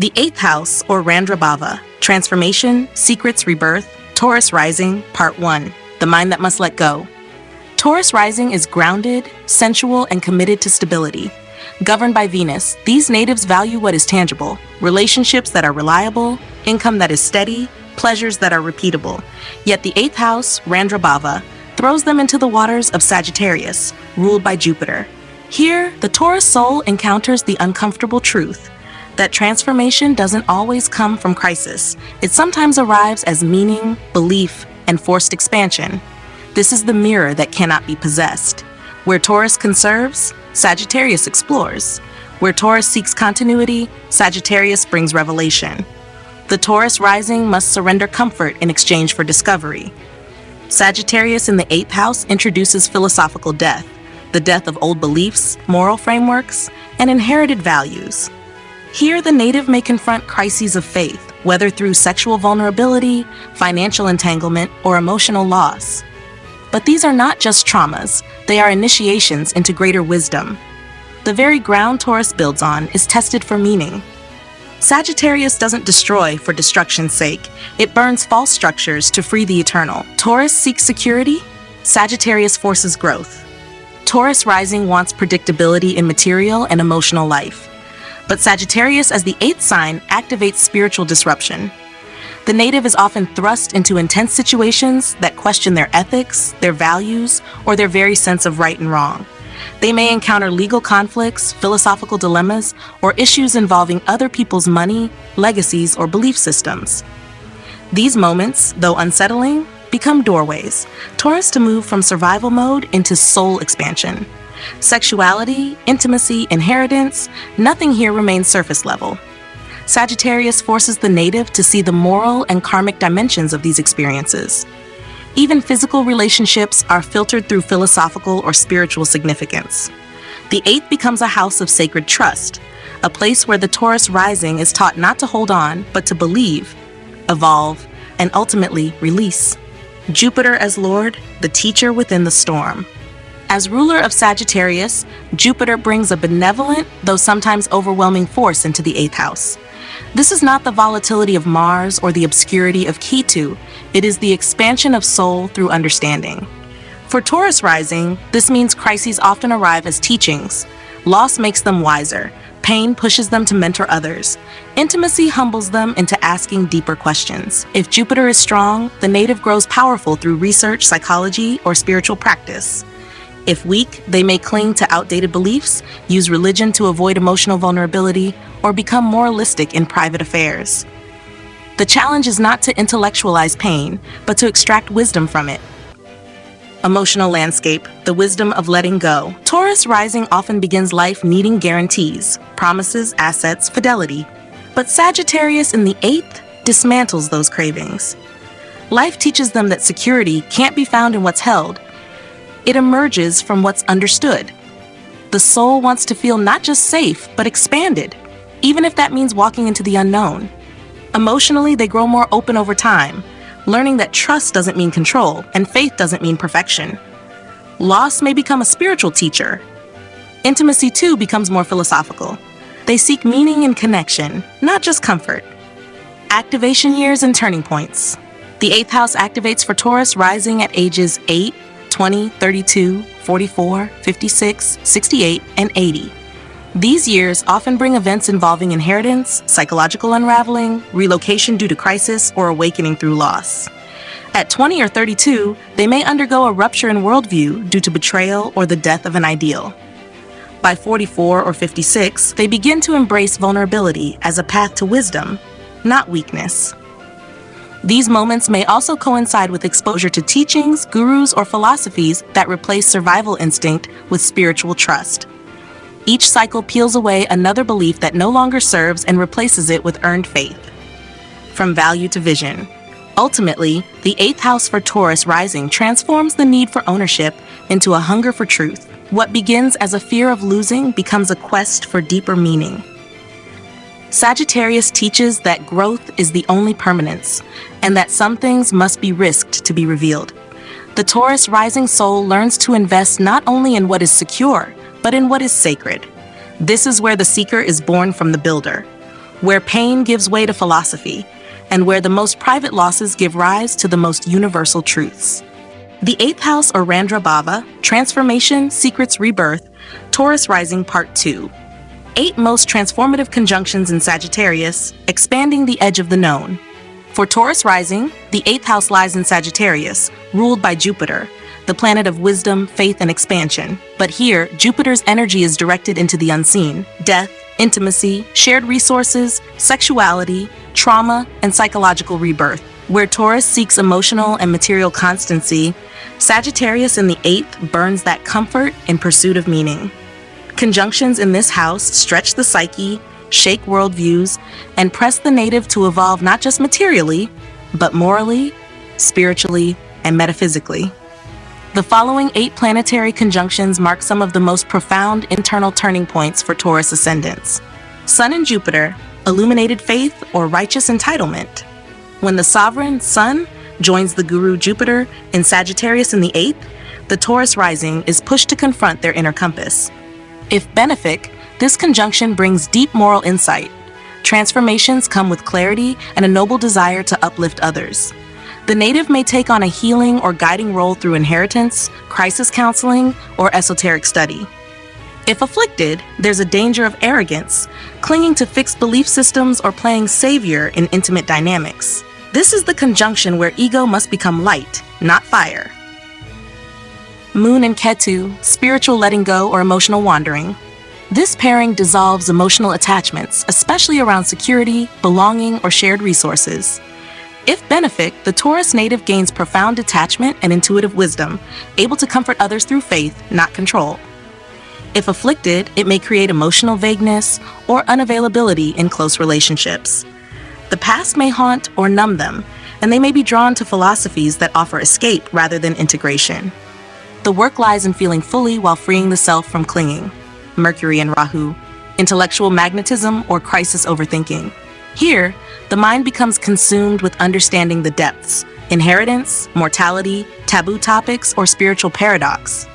The 8th house, or Randrabhava, Transformation, Secrets, Rebirth, Taurus Rising, Part 1, The Mind That Must Let Go. Taurus Rising is grounded, sensual, and committed to stability. Governed by Venus, these natives value what is tangible, relationships that are reliable, income that is steady, pleasures that are repeatable. Yet the 8th house, Randrabhava, throws them into the waters of Sagittarius, ruled by Jupiter. Here, the Taurus soul encounters the uncomfortable truth that transformation doesn't always come from crisis. It sometimes arrives as meaning, belief, and forced expansion. This is the mirror that cannot be possessed. Where Taurus conserves, Sagittarius explores. Where Taurus seeks continuity, Sagittarius brings revelation. The Taurus rising must surrender comfort in exchange for discovery. Sagittarius in the 8th house introduces philosophical death, the death of old beliefs, moral frameworks, and inherited values. Here, the native may confront crises of faith, whether through sexual vulnerability, financial entanglement, or emotional loss. But these are not just traumas, they are initiations into greater wisdom. The very ground Taurus builds on is tested for meaning. Sagittarius doesn't destroy for destruction's sake. It burns false structures to free the eternal. Taurus seeks security, Sagittarius forces growth. Taurus rising wants predictability in material and emotional life. But Sagittarius, as the 8th sign, activates spiritual disruption. The native is often thrust into intense situations that question their ethics, their values, or their very sense of right and wrong. They may encounter legal conflicts, philosophical dilemmas, or issues involving other people's money, legacies, or belief systems. These moments, though unsettling, become doorways, Taurus to move from survival mode into soul expansion. Sexuality, intimacy, inheritance, nothing here remains surface level. Sagittarius forces the native to see the moral and karmic dimensions of these experiences. Even physical relationships are filtered through philosophical or spiritual significance. The 8th becomes a house of sacred trust, a place where the Taurus rising is taught not to hold on, but to believe, evolve, and ultimately release. Jupiter as Lord, the teacher within the storm. As ruler of Sagittarius, Jupiter brings a benevolent, though sometimes overwhelming force into the 8th house. This is not the volatility of Mars or the obscurity of Ketu. It is the expansion of soul through understanding. For Taurus rising, this means crises often arrive as teachings. Loss makes them wiser. Pain pushes them to mentor others. Intimacy humbles them into asking deeper questions. If Jupiter is strong, the native grows powerful through research, psychology, or spiritual practice. If weak, they may cling to outdated beliefs, use religion to avoid emotional vulnerability, or become moralistic in private affairs. The challenge is not to intellectualize pain, but to extract wisdom from it. Emotional landscape, the wisdom of letting go. Taurus rising often begins life needing guarantees, promises, assets, fidelity. But Sagittarius in the 8th dismantles those cravings. Life teaches them that security can't be found in what's held. It emerges from what's understood. The soul wants to feel not just safe, but expanded, even if that means walking into the unknown. Emotionally, they grow more open over time, learning that trust doesn't mean control, and faith doesn't mean perfection. Loss may become a spiritual teacher. Intimacy, too, becomes more philosophical. They seek meaning and connection, not just comfort. Activation years and turning points. The 8th house activates for Taurus rising at ages 8, 20, 32, 44, 56, 68, and 80. These years often bring events involving inheritance, psychological unraveling, relocation due to crisis, or awakening through loss. At 20 or 32, they may undergo a rupture in worldview due to betrayal or the death of an ideal. By 44 or 56, they begin to embrace vulnerability as a path to wisdom, not weakness. These moments may also coincide with exposure to teachings, gurus, or philosophies that replace survival instinct with spiritual trust. Each cycle peels away another belief that no longer serves and replaces it with earned faith. From value to vision. Ultimately, the 8th house for Taurus rising transforms the need for ownership into a hunger for truth. What begins as a fear of losing becomes a quest for deeper meaning. Sagittarius teaches that growth is the only permanence, and that some things must be risked to be revealed. The Taurus rising soul learns to invest not only in what is secure, but in what is sacred. This is where the seeker is born from the builder. where pain gives way to philosophy, and where the most private losses give rise to the most universal truths. The 8th house or Randra Bhava, Transformation, Secrets, Rebirth, Taurus Rising Part 2. 8 most transformative conjunctions in Sagittarius, expanding the edge of the known. For Taurus Rising, the 8th house lies in Sagittarius, ruled by Jupiter, the planet of wisdom, faith, and expansion. But here, Jupiter's energy is directed into the unseen: death, intimacy, shared resources, sexuality, trauma, and psychological rebirth. Where Taurus seeks emotional and material constancy, Sagittarius in the 8th burns that comfort in pursuit of meaning. Conjunctions in this house stretch the psyche, shake worldviews, and press the native to evolve not just materially, but morally, spiritually, and metaphysically. The following 8 planetary conjunctions mark some of the most profound internal turning points for Taurus ascendants. Sun and Jupiter, illuminated faith or righteous entitlement. When the sovereign Sun joins the guru Jupiter in Sagittarius in the 8th, the Taurus rising is pushed to confront their inner compass. If benefic, this conjunction brings deep moral insight. Transformations come with clarity and a noble desire to uplift others. The native may take on a healing or guiding role through inheritance, crisis counseling, or esoteric study. If afflicted, there's a danger of arrogance, clinging to fixed belief systems or playing savior in intimate dynamics. This is the conjunction where ego must become light, not fire. Moon and Ketu, spiritual letting go or emotional wandering. This pairing dissolves emotional attachments, especially around security, belonging, or shared resources. If benefic, the Taurus native gains profound detachment and intuitive wisdom, able to comfort others through faith, not control. If afflicted, it may create emotional vagueness or unavailability in close relationships. The past may haunt or numb them, and they may be drawn to philosophies that offer escape rather than integration. The work lies in feeling fully while freeing the self from clinging. Mercury and Rahu, intellectual magnetism or crisis overthinking. Here, the mind becomes consumed with understanding the depths, inheritance, mortality, taboo topics, or spiritual paradox.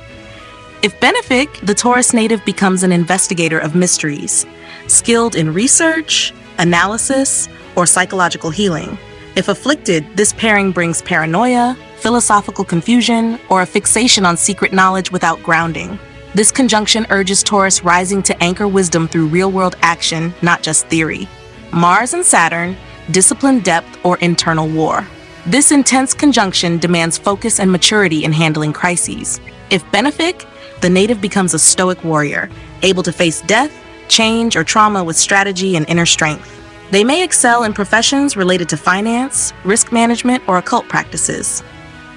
If benefic, the Taurus native becomes an investigator of mysteries, skilled in research, analysis, or psychological healing. If afflicted, this pairing brings paranoia, philosophical confusion, or a fixation on secret knowledge without grounding. This conjunction urges Taurus rising to anchor wisdom through real-world action, not just theory. Mars and Saturn, discipline, depth, or internal war. This intense conjunction demands focus and maturity in handling crises. If benefic, the native becomes a stoic warrior, able to face death, change, or trauma with strategy and inner strength. They may excel in professions related to finance, risk management, or occult practices.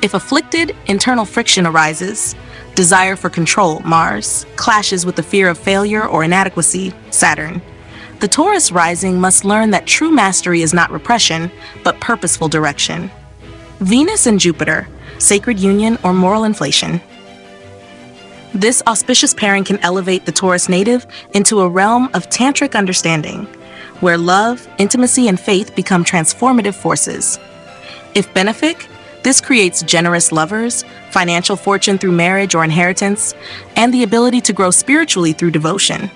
If afflicted, internal friction arises. Desire for control, Mars, clashes with the fear of failure or inadequacy, Saturn. The Taurus rising must learn that true mastery is not repression, but purposeful direction. Venus and Jupiter, sacred union or moral inflation. This auspicious pairing can elevate the Taurus native into a realm of tantric understanding, where love, intimacy, and faith become transformative forces. If benefic, this creates generous lovers, financial fortune through marriage or inheritance, and the ability to grow spiritually through devotion.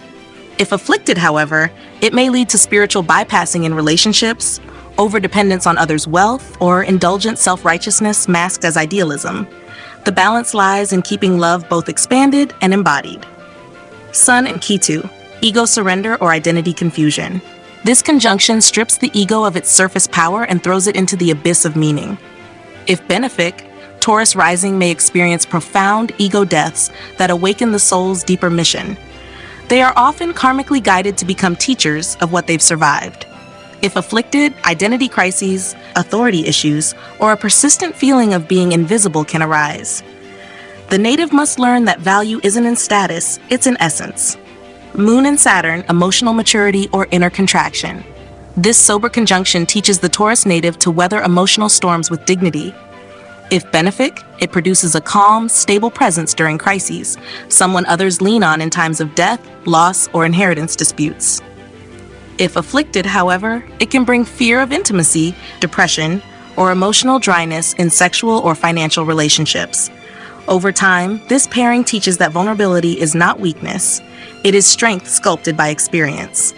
If afflicted, however, it may lead to spiritual bypassing in relationships, overdependence on others' wealth, or indulgent self-righteousness masked as idealism. The balance lies in keeping love both expanded and embodied. Sun and Ketu, ego surrender or identity confusion. This conjunction strips the ego of its surface power and throws it into the abyss of meaning. If benefic, Taurus rising may experience profound ego deaths that awaken the soul's deeper mission. They are often karmically guided to become teachers of what they've survived. If afflicted, identity crises, authority issues, or a persistent feeling of being invisible can arise. The native must learn that value isn't in status, it's in essence. Moon and Saturn, emotional maturity or inner contraction. This sober conjunction teaches the Taurus native to weather emotional storms with dignity. If benefic, it produces a calm, stable presence during crises, someone others lean on in times of death, loss, or inheritance disputes. If afflicted, however, it can bring fear of intimacy, depression, or emotional dryness in sexual or financial relationships. Over time, this pairing teaches that vulnerability is not weakness. It is strength sculpted by experience.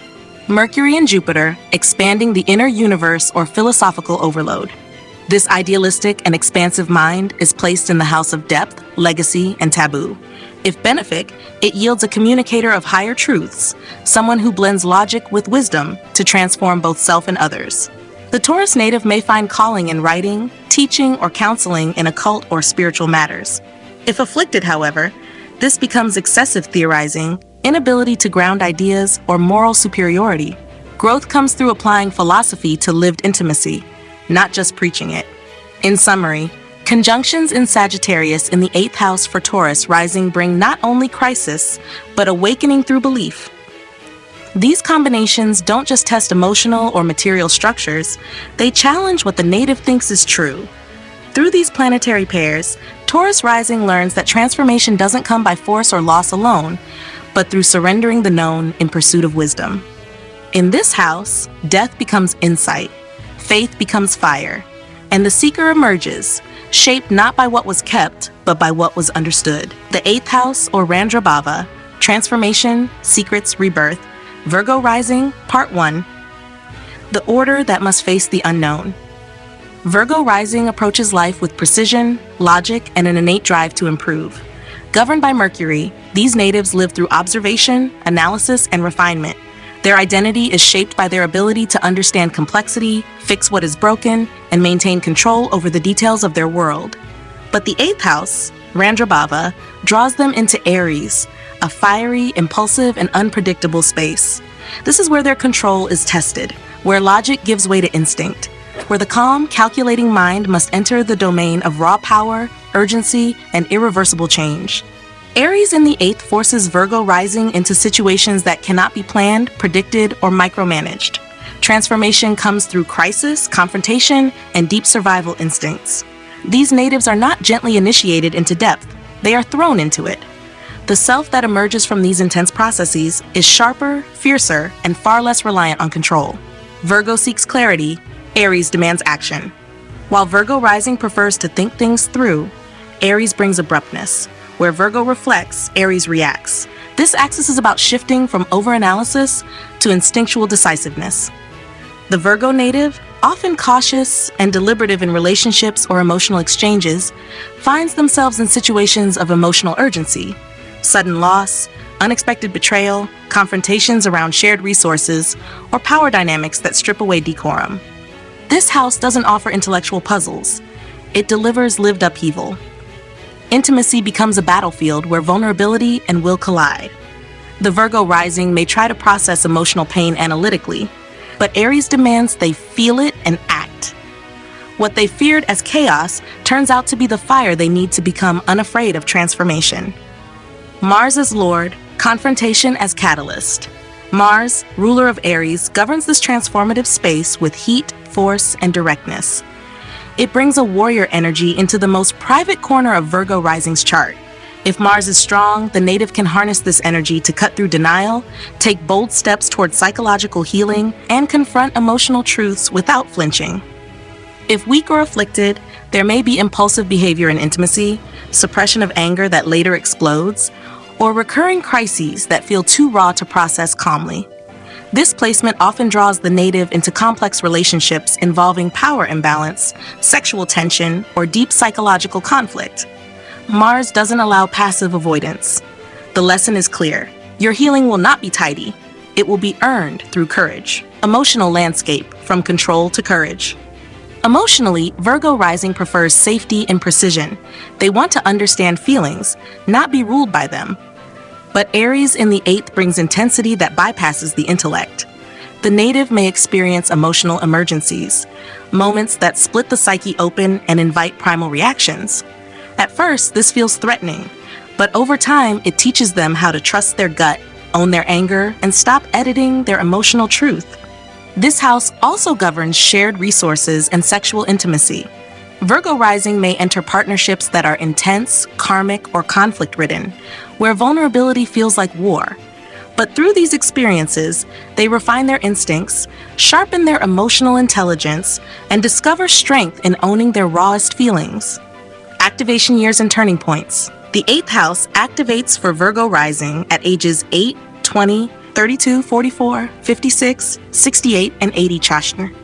Mercury and Jupiter, expanding the inner universe or philosophical overload. This idealistic and expansive mind is placed in the house of depth, legacy, and taboo. If benefic, it yields a communicator of higher truths, someone who blends logic with wisdom to transform both self and others. The Taurus native may find calling in writing, teaching, or counseling in occult or spiritual matters. If afflicted, however, this becomes excessive theorizing, inability to ground ideas, or moral superiority. Growth comes through applying philosophy to lived intimacy, not just preaching it. In summary, conjunctions in Sagittarius in the 8th house for Taurus rising bring not only crisis, but awakening through belief. These combinations don't just test emotional or material structures, they challenge what the native thinks is true. Through these planetary pairs, Taurus rising learns that transformation doesn't come by force or loss alone, but through surrendering the known in pursuit of wisdom. In this house, death becomes insight, faith becomes fire, and the seeker emerges, shaped not by what was kept, but by what was understood. The 8th house, or Randrabhava, Transformation, Secrets, Rebirth, Virgo Rising, Part 1. The order that must face the unknown. Virgo Rising approaches life with precision, logic, and an innate drive to improve. Governed by Mercury, these natives live through observation, analysis, and refinement. Their identity is shaped by their ability to understand complexity, fix what is broken, and maintain control over the details of their world. But the 8th house, Randrabhava, draws them into Aries, a fiery, impulsive, and unpredictable space. This is where their control is tested, where logic gives way to instinct, where the calm, calculating mind must enter the domain of raw power, urgency, and irreversible change. Aries in the 8th forces Virgo rising into situations that cannot be planned, predicted, or micromanaged. Transformation comes through crisis, confrontation, and deep survival instincts. These natives are not gently initiated into depth, they are thrown into it. The self that emerges from these intense processes is sharper, fiercer, and far less reliant on control. Virgo seeks clarity, Aries demands action. While Virgo rising prefers to think things through, Aries brings abruptness. Where Virgo reflects, Aries reacts. This axis is about shifting from overanalysis to instinctual decisiveness. The Virgo native, often cautious and deliberative in relationships or emotional exchanges, finds themselves in situations of emotional urgency. Sudden loss, unexpected betrayal, confrontations around shared resources, or power dynamics that strip away decorum. This house doesn't offer intellectual puzzles. It delivers lived upheaval. Intimacy becomes a battlefield where vulnerability and will collide. The Virgo rising may try to process emotional pain analytically, but Aries demands they feel it and act. What they feared as chaos turns out to be the fire they need to become unafraid of transformation. Mars as Lord, confrontation as catalyst. Mars, ruler of Aries, governs this transformative space with heat, force, and directness. It brings a warrior energy into the most private corner of Virgo rising's chart. If Mars is strong, the native can harness this energy to cut through denial, take bold steps towards psychological healing, and confront emotional truths without flinching. If weak or afflicted, there may be impulsive behavior in intimacy, suppression of anger that later explodes, or recurring crises that feel too raw to process calmly. This placement often draws the native into complex relationships involving power imbalance, sexual tension, or deep psychological conflict. Mars doesn't allow passive avoidance. The lesson is clear. Your healing will not be tidy. It will be earned through courage. Emotional landscape, from control to courage. Emotionally, Virgo rising prefers safety and precision. They want to understand feelings, not be ruled by them. But Aries in the 8th brings intensity that bypasses the intellect. The native may experience emotional emergencies, moments that split the psyche open and invite primal reactions. At first, this feels threatening, but over time, it teaches them how to trust their gut, own their anger, and stop editing their emotional truth. This house also governs shared resources and sexual intimacy. Virgo rising may enter partnerships that are intense, karmic, or conflict-ridden, where vulnerability feels like war. But through these experiences, they refine their instincts, sharpen their emotional intelligence, and discover strength in owning their rawest feelings. Activation years and turning points. The 8th house activates for Virgo rising at ages 8, 20, 32, 44, 56, 68, and 80 Chashna.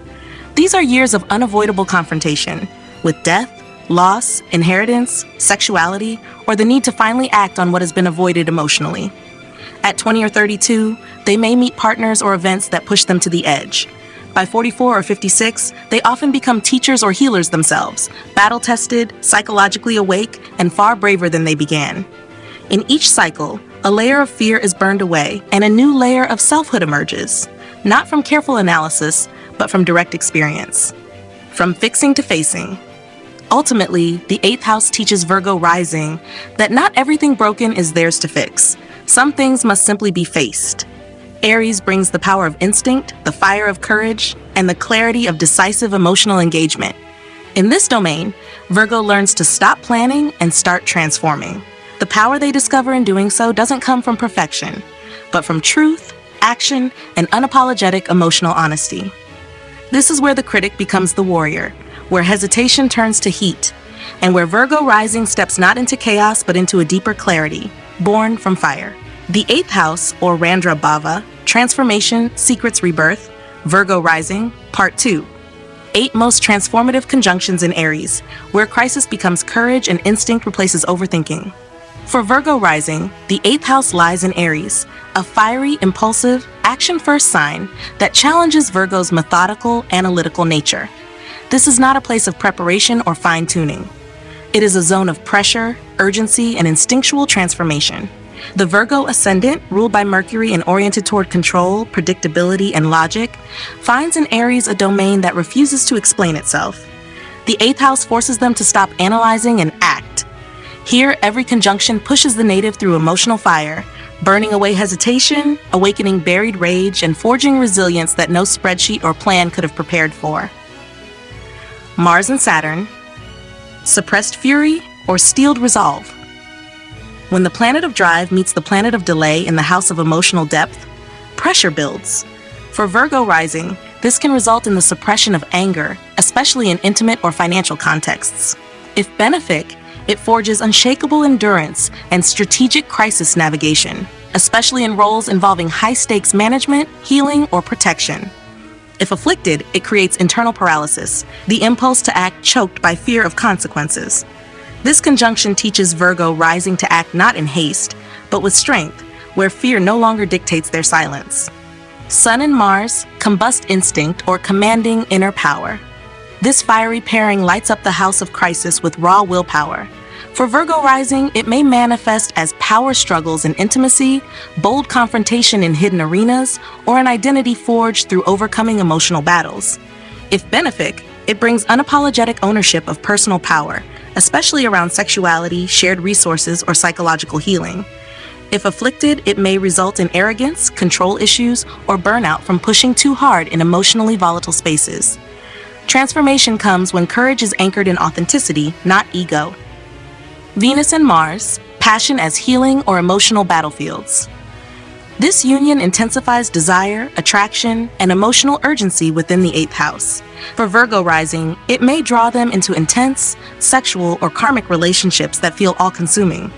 These are years of unavoidable confrontation with death, loss, inheritance, sexuality, or the need to finally act on what has been avoided emotionally. At 20 or 32, they may meet partners or events that push them to the edge. By 44 or 56, they often become teachers or healers themselves, battle-tested, psychologically awake, and far braver than they began. In each cycle, a layer of fear is burned away and a new layer of selfhood emerges, not from careful analysis, but from direct experience. From fixing to facing. Ultimately, the 8th house teaches Virgo Rising that not everything broken is theirs to fix. Some things must simply be faced. Aries brings the power of instinct, the fire of courage, and the clarity of decisive emotional engagement. In this domain, Virgo learns to stop planning and start transforming. The power they discover in doing so doesn't come from perfection, but from truth, action, and unapologetic emotional honesty. This is where the critic becomes the warrior, where hesitation turns to heat, and where Virgo Rising steps not into chaos but into a deeper clarity, born from fire. The 8th house, or Randra Bhava, Transformation, Secrets, Rebirth, Virgo Rising, Part 2. 8 most transformative conjunctions in Aries, where crisis becomes courage and instinct replaces overthinking. For Virgo Rising, the 8th house lies in Aries, a fiery, impulsive, action-first sign that challenges Virgo's methodical, analytical nature. This is not a place of preparation or fine-tuning. It is a zone of pressure, urgency, and instinctual transformation. The Virgo Ascendant, ruled by Mercury and oriented toward control, predictability, and logic, finds in Aries a domain that refuses to explain itself. The 8th house forces them to stop analyzing and act. Here, every conjunction pushes the native through emotional fire, burning away hesitation, awakening buried rage, and forging resilience that no spreadsheet or plan could have prepared for. Mars and Saturn, suppressed fury or steeled resolve. When the planet of drive meets the planet of delay in the house of emotional depth, pressure builds. For Virgo Rising, this can result in the suppression of anger, especially in intimate or financial contexts. If benefic, it forges unshakable endurance and strategic crisis navigation, especially in roles involving high-stakes management, healing, or protection. If afflicted, it creates internal paralysis, the impulse to act choked by fear of consequences. This conjunction teaches Virgo Rising to act not in haste, but with strength, where fear no longer dictates their silence. Sun and Mars, combust instinct or commanding inner power. This fiery pairing lights up the house of crisis with raw willpower. For Virgo Rising, it may manifest as power struggles in intimacy, bold confrontation in hidden arenas, or an identity forged through overcoming emotional battles. If benefic, it brings unapologetic ownership of personal power, especially around sexuality, shared resources, or psychological healing. If afflicted, it may result in arrogance, control issues, or burnout from pushing too hard in emotionally volatile spaces. Transformation comes when courage is anchored in authenticity, not ego. Venus and Mars, passion as healing or emotional battlefields. This union intensifies desire, attraction, and emotional urgency within the 8th house. For Virgo Rising, it may draw them into intense, sexual, or karmic relationships that feel all-consuming.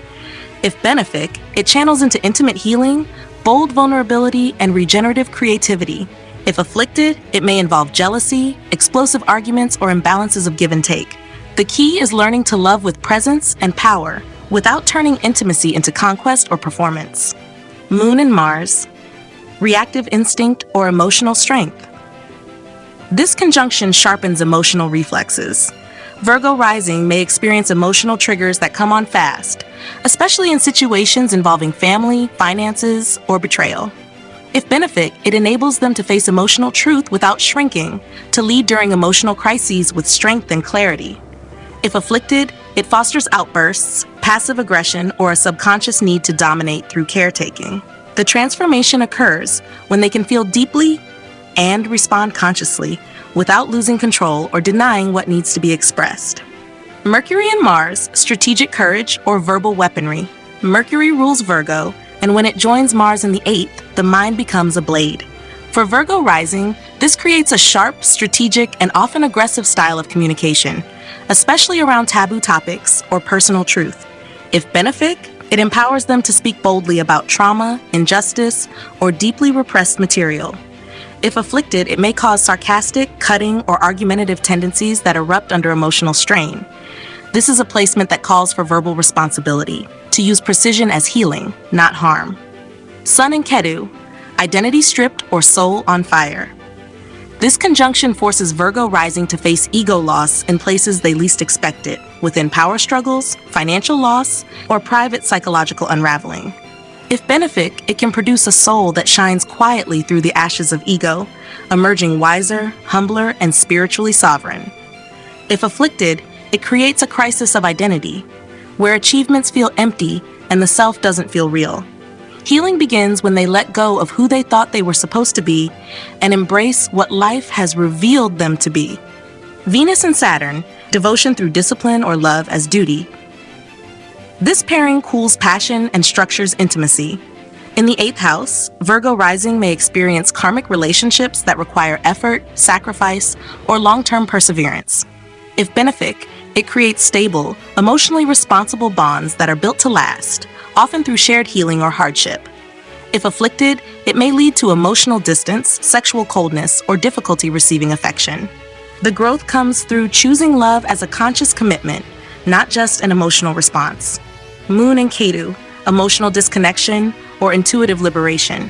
If benefic, it channels into intimate healing, bold vulnerability, and regenerative creativity. If afflicted, it may involve jealousy, explosive arguments, or imbalances of give and take. The key is learning to love with presence and power, without turning intimacy into conquest or performance. Moon and Mars, reactive instinct or emotional strength. This conjunction sharpens emotional reflexes. Virgo Rising may experience emotional triggers that come on fast, especially in situations involving family, finances, or betrayal. If benefic, it enables them to face emotional truth without shrinking, to lead during emotional crises with strength and clarity. If afflicted, it fosters outbursts, passive aggression, or a subconscious need to dominate through caretaking. The transformation occurs when they can feel deeply and respond consciously without losing control or denying what needs to be expressed. Mercury and Mars, strategic courage or verbal weaponry. Mercury rules Virgo, and when it joins Mars in the 8th, the mind becomes a blade. For Virgo Rising, this creates a sharp, strategic, and often aggressive style of communication, especially around taboo topics or personal truth. If benefic, It empowers them to speak boldly about trauma, injustice, or deeply repressed material. If afflicted, it may cause sarcastic, cutting, or argumentative tendencies that erupt under emotional strain. This is a placement that calls for verbal responsibility, to use precision as healing, not harm. Sun and Ketu, identity stripped or soul on fire. This conjunction forces Virgo rising to face ego loss in places they least expect it, within power struggles, financial loss, or private psychological unraveling. If benefic, it can produce a soul that shines quietly through the ashes of ego, emerging wiser, humbler, and spiritually sovereign. If afflicted, it creates a crisis of identity, where achievements feel empty and the self doesn't feel real. Healing begins when they let go of who they thought they were supposed to be and embrace what life has revealed them to be. Venus and Saturn, devotion through discipline or love as duty. This pairing cools passion and structures intimacy. In the 8th house, Virgo rising may experience karmic relationships that require effort, sacrifice, or long-term perseverance. If benefic, it creates stable, emotionally responsible bonds that are built to last, often through shared healing or hardship. If afflicted, it may lead to emotional distance, sexual coldness, or difficulty receiving affection. The growth comes through choosing love as a conscious commitment, not just an emotional response. Moon and Ketu, emotional disconnection or intuitive liberation.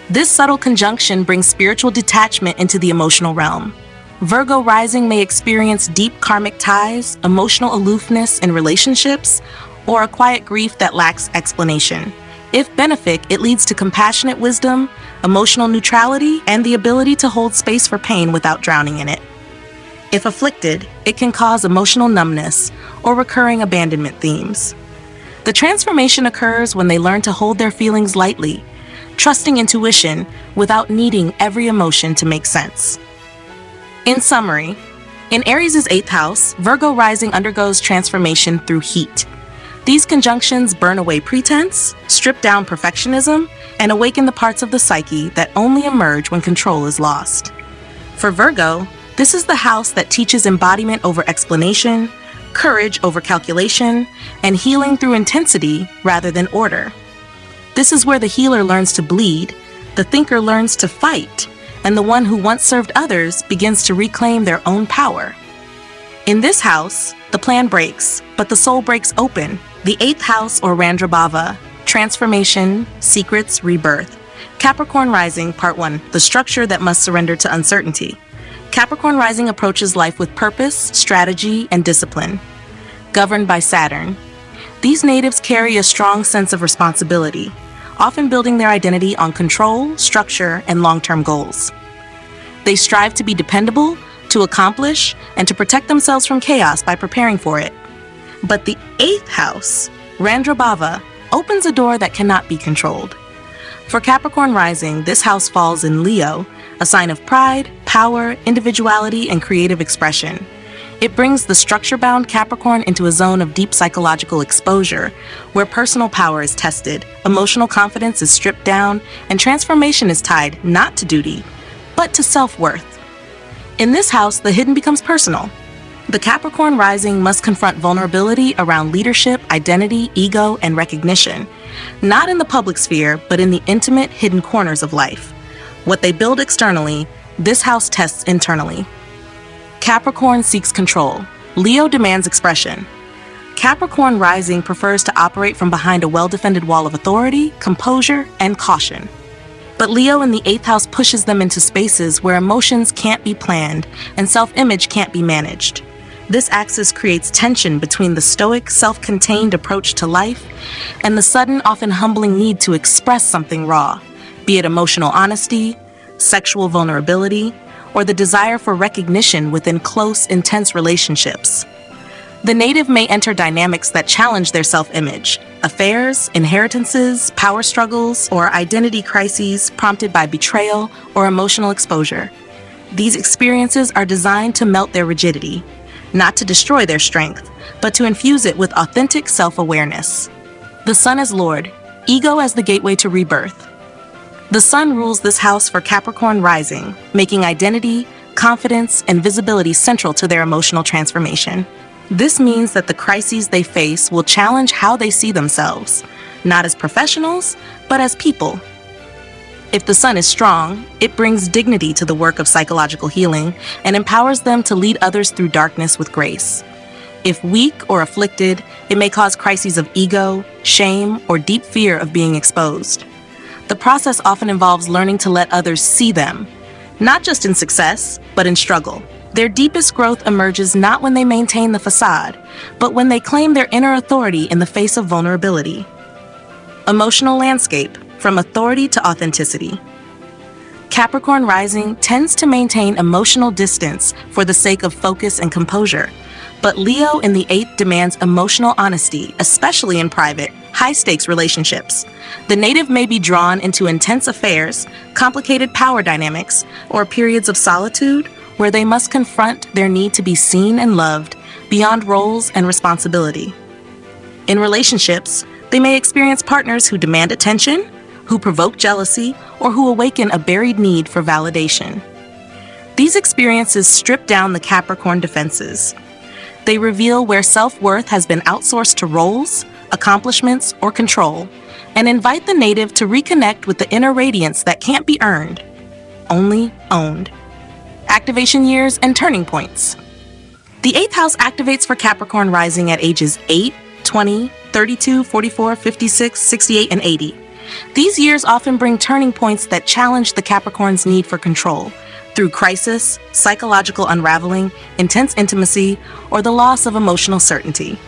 This subtle conjunction brings spiritual detachment into the emotional realm. Virgo rising may experience deep karmic ties, emotional aloofness in relationships, or a quiet grief that lacks explanation. If benefic, it leads to compassionate wisdom, emotional neutrality, and the ability to hold space for pain without drowning in it. If afflicted, it can cause emotional numbness or recurring abandonment themes. The transformation occurs when they learn to hold their feelings lightly, trusting intuition without needing every emotion to make sense. In summary, in Aries' 8th house, Virgo rising undergoes transformation through heat. These conjunctions burn away pretense, strip down perfectionism, and awaken the parts of the psyche that only emerge when control is lost. For Virgo, this is the house that teaches embodiment over explanation, courage over calculation, and healing through intensity rather than order. This is where the healer learns to bleed, the thinker learns to fight, and the one who once served others begins to reclaim their own power. In this house, the plan breaks, but the soul breaks open. The 8th house, or Randrabhava, transformation, secrets, rebirth. Capricorn Rising, Part 1, the structure that must surrender to uncertainty. Capricorn Rising approaches life with purpose, strategy, and discipline. Governed by Saturn, these natives carry a strong sense of responsibility, often building their identity on control, structure, and long-term goals. They strive to be dependable, to accomplish, and to protect themselves from chaos by preparing for it. But the 8th house, Randrabhava, opens a door that cannot be controlled. For Capricorn Rising, this house falls in Leo, a sign of pride, power, individuality, and creative expression. It brings the structure-bound Capricorn into a zone of deep psychological exposure, where personal power is tested, emotional confidence is stripped down, and transformation is tied not to duty, but to self-worth. In this house, the hidden becomes personal. The Capricorn Rising must confront vulnerability around leadership, identity, ego, and recognition, not in the public sphere, but in the intimate, hidden corners of life. What they build externally, this house tests internally. Capricorn seeks control. Leo demands expression. Capricorn Rising prefers to operate from behind a well-defended wall of authority, composure, and caution. But Leo in the 8th house pushes them into spaces where emotions can't be planned and self-image can't be managed. This axis creates tension between the stoic, self-contained approach to life and the sudden, often humbling need to express something raw, be it emotional honesty, sexual vulnerability, or the desire for recognition within close, intense relationships. The native may enter dynamics that challenge their self-image, affairs, inheritances, power struggles, or identity crises prompted by betrayal or emotional exposure. These experiences are designed to melt their rigidity, not to destroy their strength, but to infuse it with authentic self-awareness. The Sun as Lord, ego as the gateway to rebirth. The Sun rules this house for Capricorn Rising, making identity, confidence, and visibility central to their emotional transformation. This means that the crises they face will challenge how they see themselves, not as professionals, but as people. If the sun is strong, it brings dignity to the work of psychological healing and empowers them to lead others through darkness with grace. If weak or afflicted, it may cause crises of ego, shame, or deep fear of being exposed. The process often involves learning to let others see them, not just in success, but in struggle. Their deepest growth emerges not when they maintain the facade, but when they claim their inner authority in the face of vulnerability. Emotional landscape, from authority to authenticity. Capricorn Rising tends to maintain emotional distance for the sake of focus and composure, but Leo in the 8th demands emotional honesty, especially in private, high-stakes relationships. The native may be drawn into intense affairs, complicated power dynamics, or periods of solitude where they must confront their need to be seen and loved beyond roles and responsibility. In relationships, they may experience partners who demand attention, who provoke jealousy, or who awaken a buried need for validation. These experiences strip down the Capricorn defenses. They reveal where self-worth has been outsourced to roles, accomplishments, or control, and invite the native to reconnect with the inner radiance that can't be earned, only owned. Activation years and turning points. The 8th house activates for Capricorn Rising at ages 8, 20, 32, 44, 56, 68, and 80. These years often bring turning points that challenge the Capricorn's need for control through crisis, psychological unraveling, intense intimacy, or the loss of emotional certainty.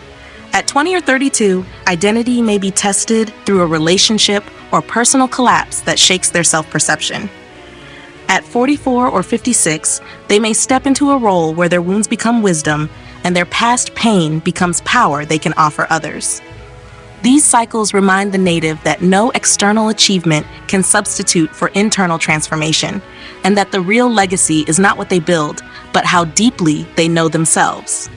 At 20 or 32, identity may be tested through a relationship or personal collapse that shakes their self-perception. At 44 or 56, they may step into a role where their wounds become wisdom and their past pain becomes power they can offer others. These cycles remind the native that no external achievement can substitute for internal transformation, and that the real legacy is not what they build, but how deeply they know themselves.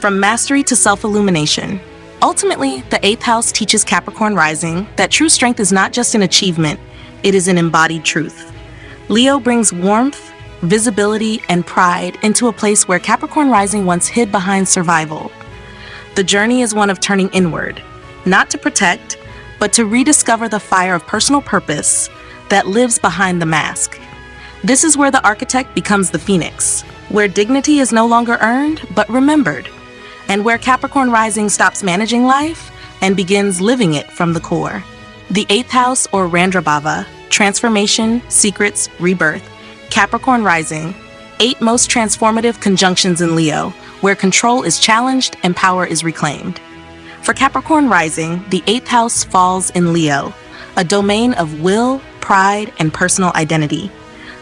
From mastery to self-illumination. Ultimately, the 8th house teaches Capricorn Rising that true strength is not just an achievement, it is an embodied truth. Leo brings warmth, visibility, and pride into a place where Capricorn Rising once hid behind survival. The journey is one of turning inward, not to protect, but to rediscover the fire of personal purpose that lives behind the mask. This is where the architect becomes the phoenix, where dignity is no longer earned, but remembered, and where Capricorn Rising stops managing life and begins living it from the core. The 8th house, or Randrabhava, transformation, secrets, rebirth. Capricorn Rising, 8 most transformative conjunctions in Leo, where control is challenged and power is reclaimed. For Capricorn Rising, the 8th house falls in Leo, a domain of will, pride, and personal identity.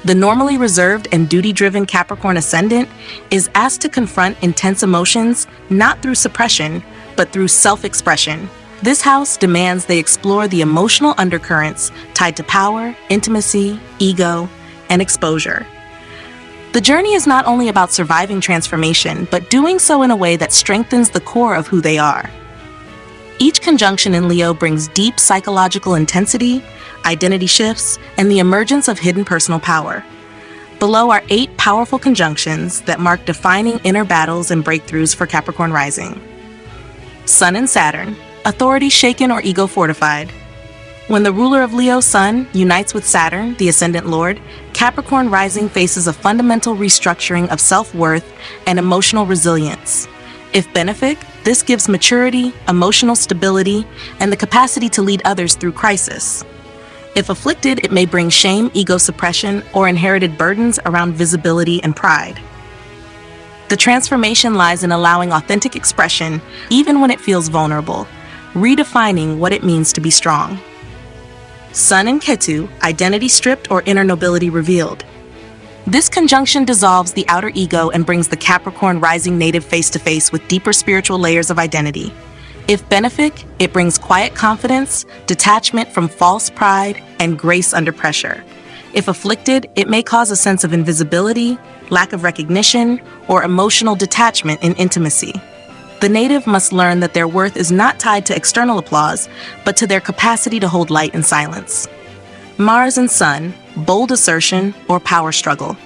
The normally reserved and duty-driven Capricorn Ascendant is asked to confront intense emotions not through suppression, but through self-expression. This house demands they explore the emotional undercurrents tied to power, intimacy, ego, and exposure. The journey is not only about surviving transformation, but doing so in a way that strengthens the core of who they are. Each conjunction in Leo brings deep psychological intensity, identity shifts, and the emergence of hidden personal power. Below are 8 powerful conjunctions that mark defining inner battles and breakthroughs for Capricorn Rising. Sun and Saturn, authority shaken or ego fortified. When the ruler of Leo, Sun, unites with Saturn, the Ascendant Lord, Capricorn Rising faces a fundamental restructuring of self-worth and emotional resilience. If benefic, this gives maturity, emotional stability, and the capacity to lead others through crisis. If afflicted, it may bring shame, ego suppression, or inherited burdens around visibility and pride. The transformation lies in allowing authentic expression, even when it feels vulnerable, redefining what it means to be strong. Sun and Ketu, identity stripped or inner nobility revealed. This conjunction dissolves the outer ego and brings the Capricorn Rising native face-to-face with deeper spiritual layers of identity. If benefic, it brings quiet confidence, detachment from false pride, and grace under pressure. If afflicted, it may cause a sense of invisibility, lack of recognition, or emotional detachment in intimacy. The native must learn that their worth is not tied to external applause, but to their capacity to hold light in silence. Mars and Sun, bold assertion or power struggle.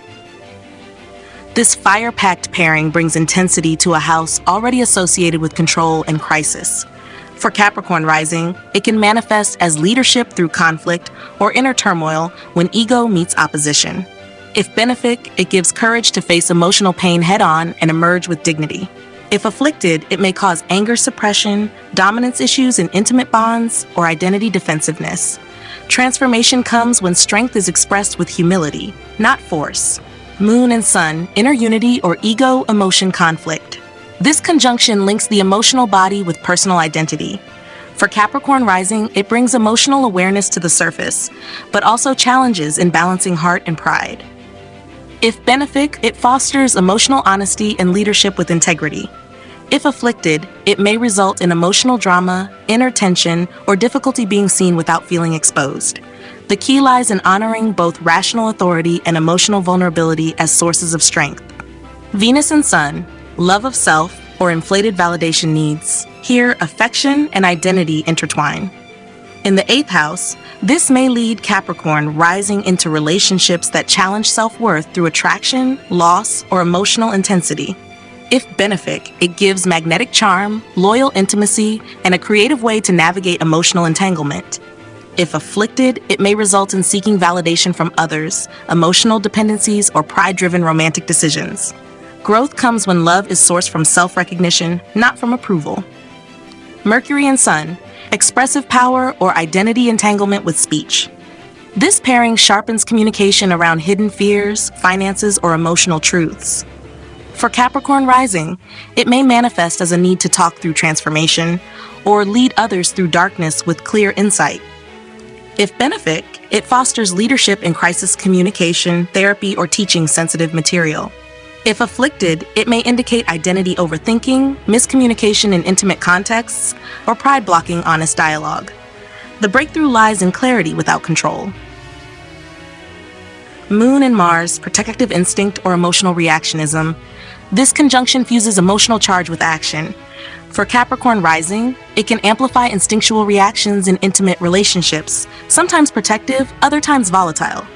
This fire-packed pairing brings intensity to a house already associated with control and crisis. For Capricorn Rising, it can manifest as leadership through conflict or inner turmoil when ego meets opposition. If benefic, it gives courage to face emotional pain head-on and emerge with dignity. If afflicted, it may cause anger suppression, dominance issues in intimate bonds, or identity defensiveness. Transformation comes when strength is expressed with humility, not force. Moon and Sun, inner unity or ego-emotion conflict. This conjunction links the emotional body with personal identity. For Capricorn Rising, it brings emotional awareness to the surface, but also challenges in balancing heart and pride. If benefic, it fosters emotional honesty and leadership with integrity. If afflicted, it may result in emotional drama, inner tension, or difficulty being seen without feeling exposed. The key lies in honoring both rational authority and emotional vulnerability as sources of strength. Venus and Sun, love of self or inflated validation needs. Here, affection and identity intertwine. In the 8th house, this may lead Capricorn Rising into relationships that challenge self-worth through attraction, loss, or emotional intensity. If benefic, it gives magnetic charm, loyal intimacy, and a creative way to navigate emotional entanglement. If afflicted, it may result in seeking validation from others, emotional dependencies, or pride-driven romantic decisions. Growth comes when love is sourced from self-recognition, not from approval. Mercury and Sun, expressive power or identity entanglement with speech. This pairing sharpens communication around hidden fears, finances, or emotional truths. For Capricorn Rising, it may manifest as a need to talk through transformation or lead others through darkness with clear insight. If benefic, it fosters leadership in crisis communication, therapy, or teaching sensitive material. If afflicted, it may indicate identity overthinking, miscommunication in intimate contexts, or pride blocking honest dialogue. The breakthrough lies in clarity without control. Moon and Mars, protective instinct or emotional reactionism. This conjunction fuses emotional charge with action. For Capricorn Rising, it can amplify instinctual reactions in intimate relationships, sometimes protective, other times volatile.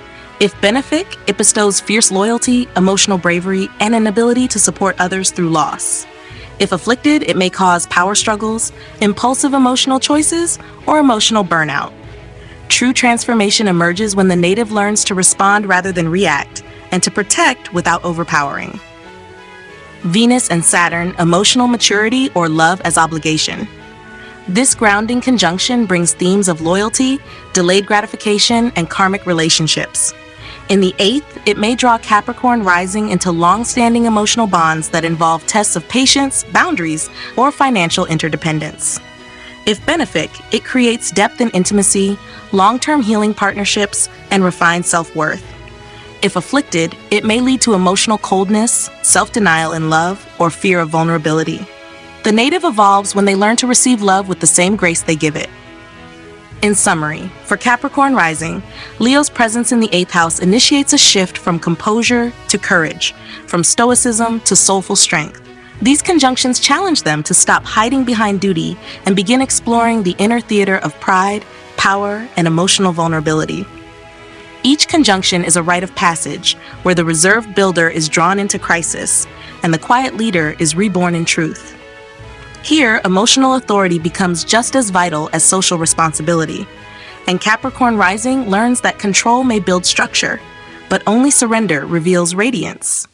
If benefic, it bestows fierce loyalty, emotional bravery, and an ability to support others through loss. If afflicted, it may cause power struggles, impulsive emotional choices, or emotional burnout. True transformation emerges when the native learns to respond rather than react, and to protect without overpowering. Venus and Saturn, emotional maturity or love as obligation. This grounding conjunction brings themes of loyalty, delayed gratification, and karmic relationships. In the 8th, it may draw Capricorn Rising into long-standing emotional bonds that involve tests of patience, boundaries, or financial interdependence. If benefic, it creates depth and intimacy, long-term healing partnerships, and refined self-worth. If afflicted, it may lead to emotional coldness, self-denial in love, or fear of vulnerability. The native evolves when they learn to receive love with the same grace they give it. In summary, for Capricorn Rising, Leo's presence in the 8th house initiates a shift from composure to courage, from stoicism to soulful strength. These conjunctions challenge them to stop hiding behind duty and begin exploring the inner theater of pride, power, and emotional vulnerability. Each conjunction is a rite of passage, where the reserved builder is drawn into crisis, and the quiet leader is reborn in truth. Here, emotional authority becomes just as vital as social responsibility, and Capricorn Rising learns that control may build structure, but only surrender reveals radiance.